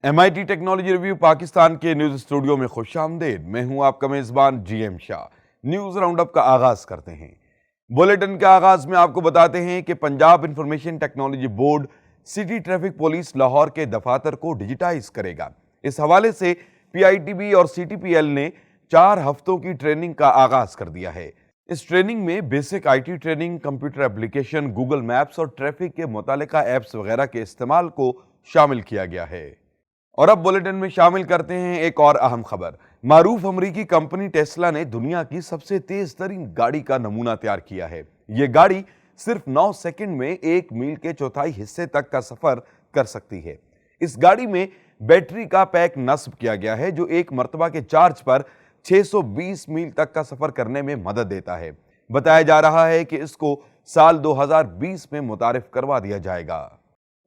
MIT technology review Pakistan के news studio में खुश आमदेद। मैं हूं आपका मेजबान GM Shah. News round up का आगाज करते हैं। बुलेटिन के आगाज में आपको बताते हैं कि Punjab information technology board city traffic police Lahore के दफातर को डिजिटाइज करेगा। इस हवाले से PITB और CTPL ने 4 हफ्तों की ट्रेनिंग का आगाज कर दिया है। इस ट्रेनिंग में basic IT training, computer application, Google maps और ट्रैफिक के मुतालिका ऐप्स वगैरह के इस्तेमाल को शामिल किया गया है। और अब बुलेटिन में शामिल करते हैं एक और अहम खबर। मारूफ अमरीकी कंपनी टेस्ला ने दुनिया की सबसे तेज तरीन गाड़ी का नमूना तैयार किया है। ये गाड़ी सिर्फ 9 सेकंड में 1 मील के चौथाई हिस्से तक का सफर कर सकती है। इस गाड़ी में बैटरी का पैक नस्ब किया गया है जो एक मर्तबा के चार्ज पर 620 मील तक का सफर करने में मदद देता है। बताया जा रहा है कि इसको साल 2020 में मुतारिफ करवा दिया जाएगा।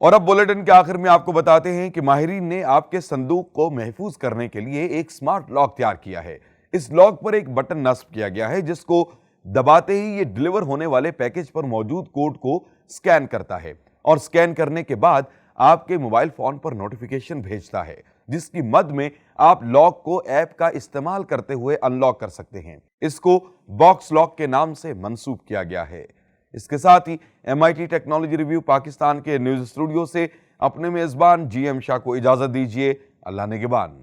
और अब बुलेटिन के आखिर में आपको बताते हैं कि माहिरीन ने आपके संदूक को महफूज करने के लिए एक स्मार्ट लॉक तैयार किया है। इस लॉक पर एक बटन नस्ब किया गया है जिसको दबाते ही ये डिलीवर होने वाले पैकेज पर मौजूद कोड को स्कैन करता है और स्कैन करने के बाद आपके मोबाइल फोन पर नोटिफिकेशन भेजता है, जिसकी मद में आप लॉक को ऐप का इस्तेमाल करते हुए अनलॉक कर सकते हैं। इसको बॉक्स लॉक के नाम से मंसूब किया गया है। इसके साथ ही MIT टेक्नोलॉजी रिव्यू पाकिस्तान के न्यूज स्टूडियो से अपने मेजबान GM शाह को इजाजत दीजिए। अल्लाह निगहबान।